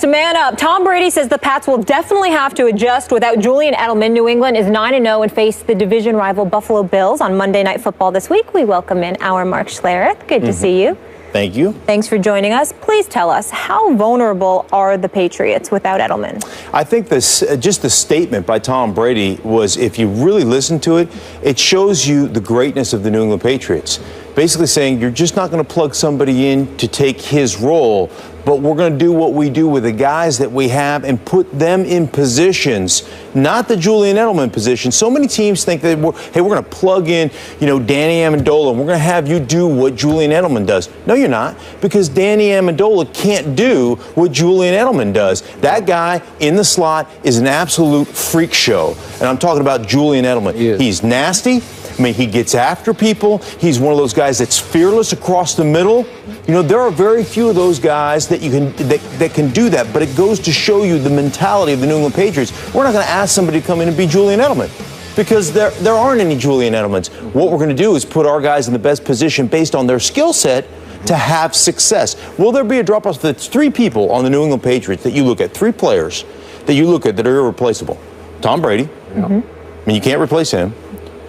man up. Tom Brady says the Pats will definitely have to adjust without Julian Edelman. New England is 9-0 and face the division rival Buffalo Bills on Monday Night Football this week. We welcome in our Mark Schlereth. Good to see you. Thank you. Thanks for joining us. Please tell us, how vulnerable are the Patriots without Edelman? I think this, just the statement by Tom Brady was, if you really listen to it, it shows you the greatness of the New England Patriots. Basically saying you're just not going to plug somebody in to take his role, but we're going to do what we do with the guys that we have and put them in positions, not the Julian Edelman position. So many teams think that, hey, we're going to plug in, Danny Amendola, and we're going to have you do what Julian Edelman does. No, you're not, because Danny Amendola can't do what Julian Edelman does. That guy in the slot is an absolute freak show, and I'm talking about Julian Edelman. He's nasty. I mean, he gets after people. He's one of those guys that's fearless across the middle. There are very few of those guys that that can do that, but it goes to show you the mentality of the New England Patriots. We're not going to ask somebody to come in and be Julian Edelman, because there aren't any Julian Edelmans. What we're going to do is put our guys in the best position based on their skill set to have success. Will there be a drop-off? There's 3 people on the New England Patriots that you look at, 3 players that you look at that are irreplaceable. Tom Brady. I mean, you can't replace him.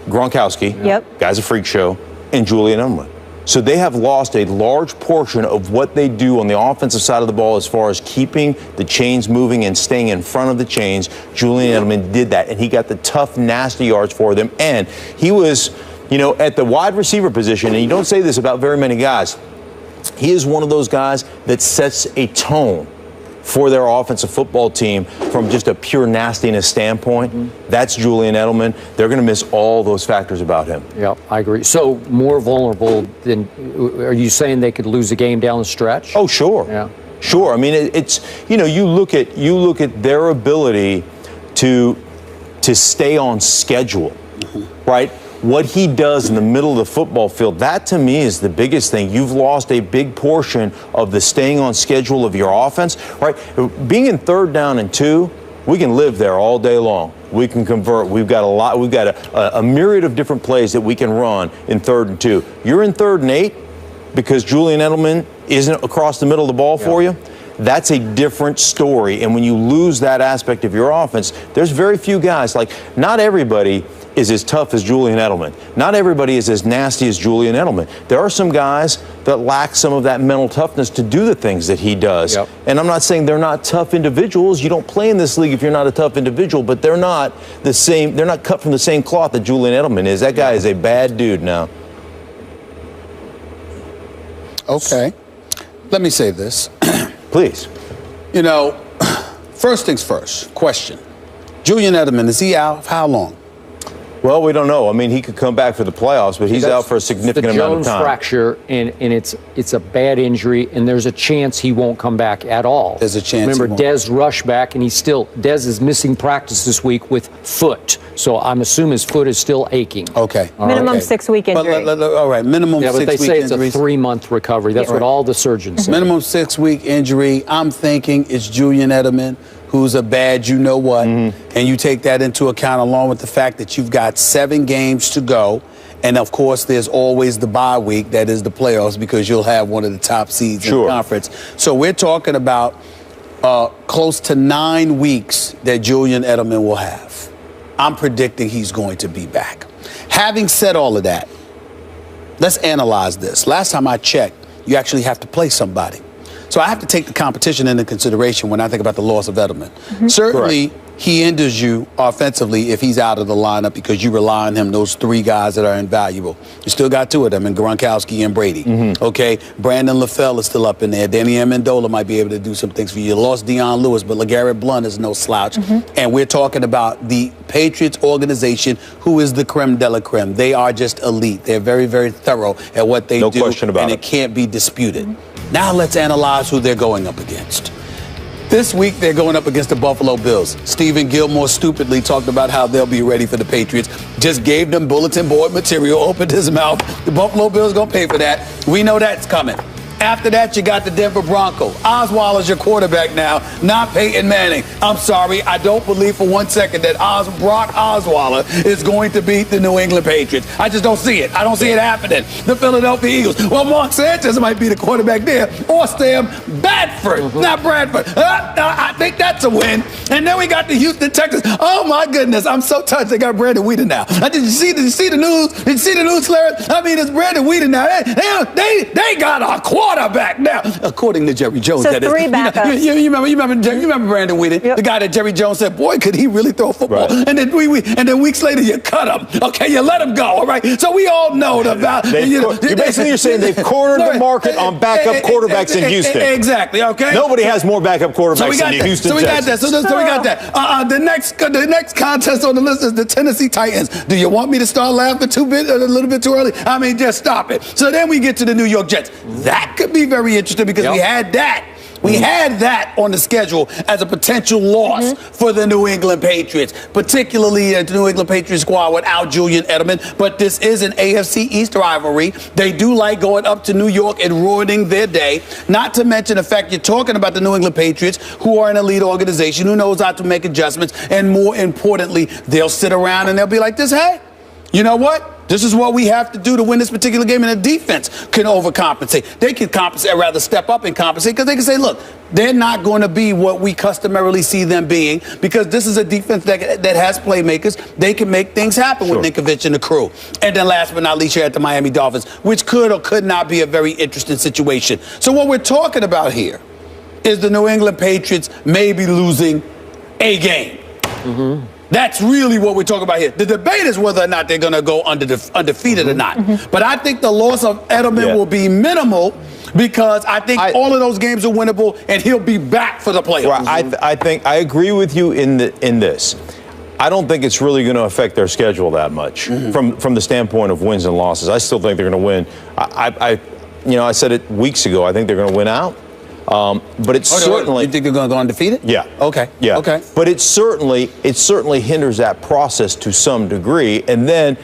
Gronkowski, guy's a freak show, and Julian Edelman. So they have lost a large portion of what they do on the offensive side of the ball as far as keeping the chains moving and staying in front of the chains. Julian Edelman did that, and he got the tough, nasty yards for them. And he was, at the wide receiver position, and you don't say this about very many guys, he is one of those guys that sets a tone for their offensive football team from just a pure nastiness standpoint. That's Julian Edelman. They're going to miss all those factors about him. Yeah, I agree. So more vulnerable than, are you saying they could lose a game down the stretch? Oh, sure. Yeah. Sure. I mean, it's, you look at their ability to stay on schedule, right? What he does in the middle of the football field, that to me is the biggest thing. You've lost a big portion of the staying on schedule of your offense, right? Being in 3rd down and 2, we can live there all day long. We can convert. We've got a myriad of different plays that we can run in 3rd and 2. You're in 3rd and 8 because Julian Edelman isn't across the middle of the ball for you. That's a different story. And when you lose that aspect of your offense, there's very few guys. Like, not everybody is as tough as Julian Edelman. Not everybody is as nasty as Julian Edelman. There are some guys that lack some of that mental toughness to do the things that he does. And I'm not saying they're not tough individuals. You don't play in this league if you're not a tough individual, but they're not the same. They're not cut from the same cloth that Julian Edelman is. That guy is a bad dude now. Okay. Let me say this. Please. First things first, question. Julian Edelman, is he out? How long? Well, we don't know. I mean, he could come back for the playoffs, but he's out for a significant amount of time. The Jones fracture, and it's a bad injury, and there's a chance he won't come back at all. There's a chance. Remember, Dez rushed back, and Dez is missing practice this week with foot. So I'm assuming his foot is still aching. Okay. Minimum 6-week injury. All right, minimum 6-week injury. Yeah, but they say it's a 3-month recovery. That's what all the surgeons say. Minimum 6-week injury. I'm thinking it's Julian Edelman, who's a bad you-know-what, and you take that into account along with the fact that you've got 7 games to go, and of course there's always the bye week, that is the playoffs, because you'll have one of the top seeds in the conference. So we're talking about close to 9 weeks that Julian Edelman will have. I'm predicting he's going to be back. Having said all of that, let's analyze this. Last time I checked, you actually have to play somebody. So I have to take the competition into consideration when I think about the loss of Edelman. Certainly, he hinders you offensively if he's out of the lineup because you rely on him, those 3 guys that are invaluable. You still got 2 of them in Gronkowski and Brady. Okay, Brandon LaFell is still up in there. Danny Amendola might be able to do some things for you. You lost Deion Lewis, but LeGarrette Blount is no slouch. And we're talking about the Patriots organization, who is the creme de la creme. They are just elite. They're very, very thorough at what they do. No question about it. And it can't be disputed. Now let's analyze who they're going up against. This week, they're going up against the Buffalo Bills. Stephen Gilmore stupidly talked about how they'll be ready for the Patriots. Just gave them bulletin board material, opened his mouth. The Buffalo Bills going to pay for that. We know that's coming. After that, you got the Denver Broncos. Osweiler's your quarterback now, not Peyton Manning. I'm sorry, I don't believe for 1 second that Brock Osweiler is going to beat the New England Patriots. I just don't see it. I don't see it happening. The Philadelphia Eagles. Well, Mark Sanchez might be the quarterback there, or Sam Bradford, not Bradford. That's a win. And then we got the Houston Texans. Oh my goodness, I'm so touched. They got Brandon Weeden now. Did you see the news? Did you see the news, Larry? I mean, it's Brandon Weeden now. They got a quarterback now, according to Jerry Jones. So that is. 3 backups. You remember Brandon Weeden, yep. the guy that Jerry Jones said, boy, could he really throw a football? Right. And then weeks later you cut him. Okay, you let him go. All right. So we all know about. You're saying they've cornered the market on backup quarterbacks in Houston. Exactly. Okay. Nobody has more backup quarterbacks than the Houston Texans. So we got that. The next contest on the list is the Tennessee Titans. Do you want me to start laughing a little bit too early? I mean, just stop it. So then we get to the New York Jets. That could be very interesting because we had that. We had that on the schedule as a potential loss for the New England Patriots, particularly the New England Patriots squad without Julian Edelman. But this is an AFC East rivalry. They do like going up to New York and ruining their day. Not to mention the fact you're talking about the New England Patriots, who are an elite organization, who knows how to make adjustments. And more importantly, they'll sit around and they'll be like this, hey, you know what? This is what we have to do to win this particular game, and the defense can overcompensate. They can compensate, rather step up and compensate, because they can say, look, they're not going to be what we customarily see them being, because this is a defense that has playmakers. They can make things happen with Ninkovich and the crew. And then last but not least, you're at the Miami Dolphins, which could or could not be a very interesting situation. So what we're talking about here is the New England Patriots maybe losing a game. That's really what we're talking about here. The debate is whether or not they're going to go undefeated or not. But I think the loss of Edelman will be minimal, because I think all of those games are winnable, and he'll be back for the playoffs. Well, I think I agree with you in this. I don't think it's really going to affect their schedule that much from the standpoint of wins and losses. I still think they're going to win. I said it weeks ago. I think they're going to win out. But it's certainly. You think they're going to go undefeated? Yeah. Okay. Yeah. Okay. But it certainly hinders that process to some degree. And then,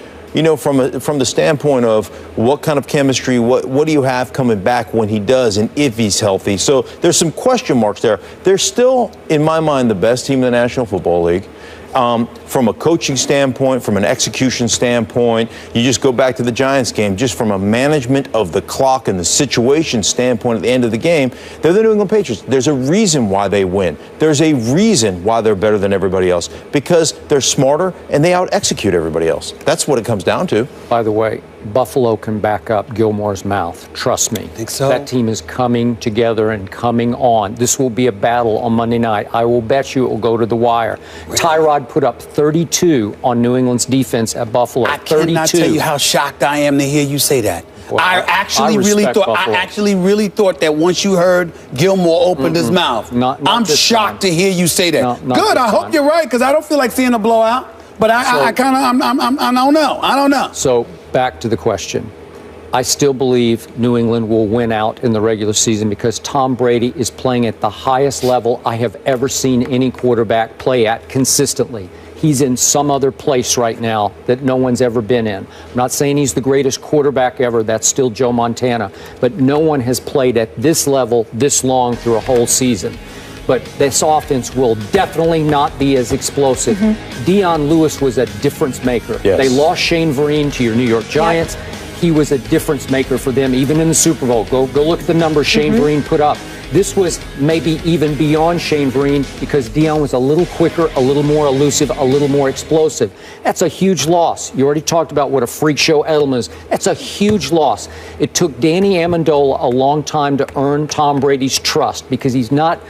from the standpoint of what kind of chemistry, what do you have coming back when he does, and if he's healthy? So there's some question marks there. They're still, in my mind, the best team in the National Football League. From a coaching standpoint, from an execution standpoint, you just go back to the Giants game, just from a management of the clock and the situation standpoint at the end of the game, they're the New England Patriots. There's a reason why they win. There's a reason why they're better than everybody else, because they're smarter and they out-execute everybody else. That's what it comes down to. By the way, Buffalo can back up Gilmore's mouth. Trust me. Think so? That team is coming together and coming on. This will be a battle on Monday night. I will bet you it will go to the wire. Really? Tyrod put up 32 on New England's defense at Buffalo. I cannot tell you how shocked I am to hear you say that. Well, I actually really thought that once you heard Gilmore opened his mouth. I'm shocked to hear you say that. Good. I hope you're right, because I don't feel like seeing a blowout. But I don't know. I don't know. So back to the question. I still believe New England will win out in the regular season, because Tom Brady is playing at the highest level I have ever seen any quarterback play at consistently. He's in some other place right now that no one's ever been in. I'm not saying he's the greatest quarterback ever. That's still Joe Montana. But no one has played at this level this long through a whole season. But this offense will definitely not be as explosive. Deion Lewis was a difference maker. Yes. They lost Shane Vereen to your New York Giants. He was a difference maker for them, even in the Super Bowl. Go look at the numbers Shane Vereen put up. This was maybe even beyond Shane Vereen, because Deion was a little quicker, a little more elusive, a little more explosive. That's a huge loss. You already talked about what a freak show Edelman is. That's a huge loss. It took Danny Amendola a long time to earn Tom Brady's trust, because he's not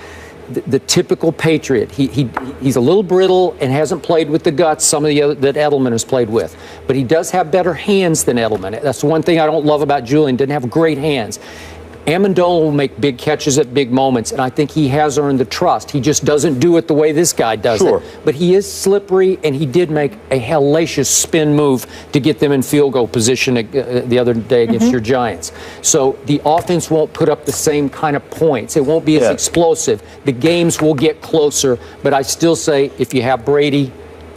the typical Patriot. He's a little brittle and hasn't played with the guts some of the other that Edelman has played with. But he does have better hands than Edelman. That's the one thing I don't love about Julian. Didn't have great hands. Amendola will make big catches at big moments, and I think he has earned the trust. He just doesn't do it the way this guy does it. But he is slippery, and he did make a hellacious spin move to get them in field goal position the other day against your Giants. So the offense won't put up the same kind of points. It won't be as explosive. The games will get closer, but I still say if you have Brady,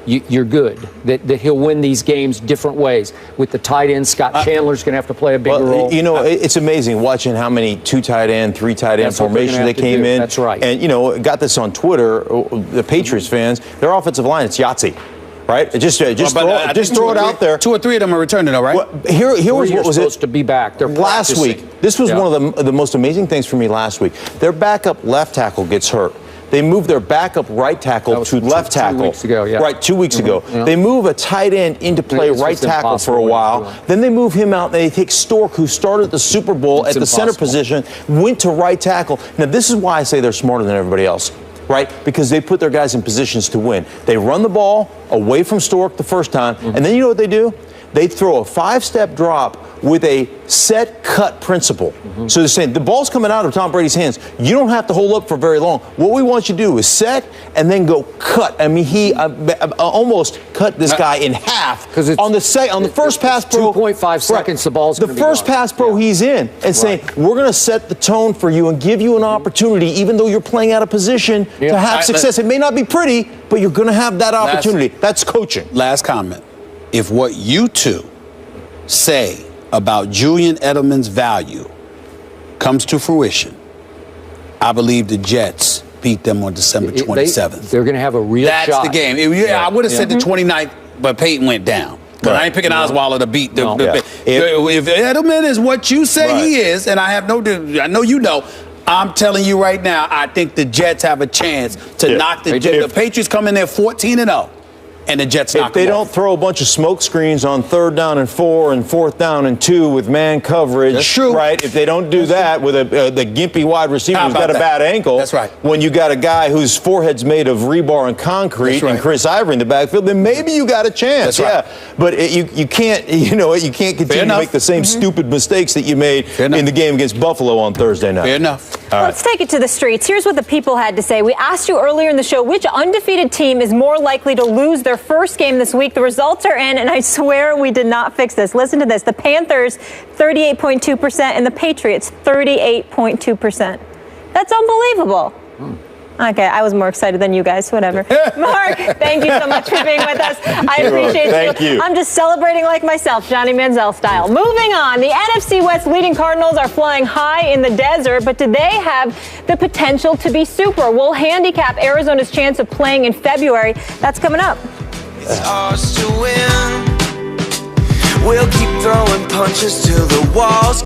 you're good. That he'll win these games different ways. With the tight end, Scott Chandler's going to have to play a bigger role. It's amazing watching how many 2 tight end, 3 tight end formations they came in. That's right. And, got this on Twitter, the Patriots fans, their offensive line, it's Yahtzee. Right? Just throw it out there. 2 or 3 of them are returning, though, right? Well, here was what was supposed to be back. They're last week. This was one of the most amazing things for me last week. Their backup left tackle gets hurt. They moved their backup right tackle to left tackle. 2 weeks ago, yeah. Right, 2 weeks ago. Yeah. They move a tight end into play right tackle for a while. Then they move him out, and they take Stork, who started the Super Bowl at the center position, went to right tackle. Now, this is why I say they're smarter than everybody else. Right? Because they put their guys in positions to win. They run the ball away from Stork the first time, and then you know what they do? They throw a 5-step drop with a set cut principle. So they're saying the ball's coming out of Tom Brady's hands. You don't have to hold up for very long. What we want you to do is set and then go cut. I mean, he almost cut this guy in half on the first pass pro. 2.5 seconds, the ball's the first pass pro he's in, and saying we're going to set the tone for you and give you an opportunity, even though you're playing out of position, to have success. It may not be pretty, but you're going to have that opportunity. That's coaching. Last comment. If what you two say about Julian Edelman's value comes to fruition, I believe the Jets beat them on December 27th. They're going to have a real shot. That's the game. I would have said the 29th, but Peyton went down. But I ain't picking Osweiler to beat the. If Edelman is what you say he is, and I know you know. I'm telling you right now, I think the Jets have a chance to knock the Jets. The Patriots come in there 14-0. And the Jets knock them off. If they don't throw a bunch of smoke screens on 3rd down and 4 and 4th down and 2 with man coverage, that's true. Right? If they don't do that with the gimpy wide receiver who's got a bad ankle, that's right. When you got a guy whose forehead's made of rebar and concrete and Chris Ivory in the backfield, then maybe you got a chance. That's right. But you can't, you can't continue to make the same stupid mistakes that you made in the game against Buffalo on Thursday night. Fair enough. Let's take it to the streets. Here's what the people had to say. We asked you earlier in the show which undefeated team is more likely to lose their first game this week. The results are in, and I swear we did not fix this. Listen to this. The Panthers, 38.2%, and the Patriots, 38.2%. That's unbelievable. Okay, I was more excited than you guys. Whatever. Mark, thank you so much for being with us. I appreciate Thank you. I'm just celebrating like myself, Johnny Manziel style. Moving on, the NFC West leading Cardinals are flying high in the desert, but do they have the potential to be super? We'll handicap Arizona's chance of playing in February. That's coming up. It's ours to win. We'll keep throwing punches till the walls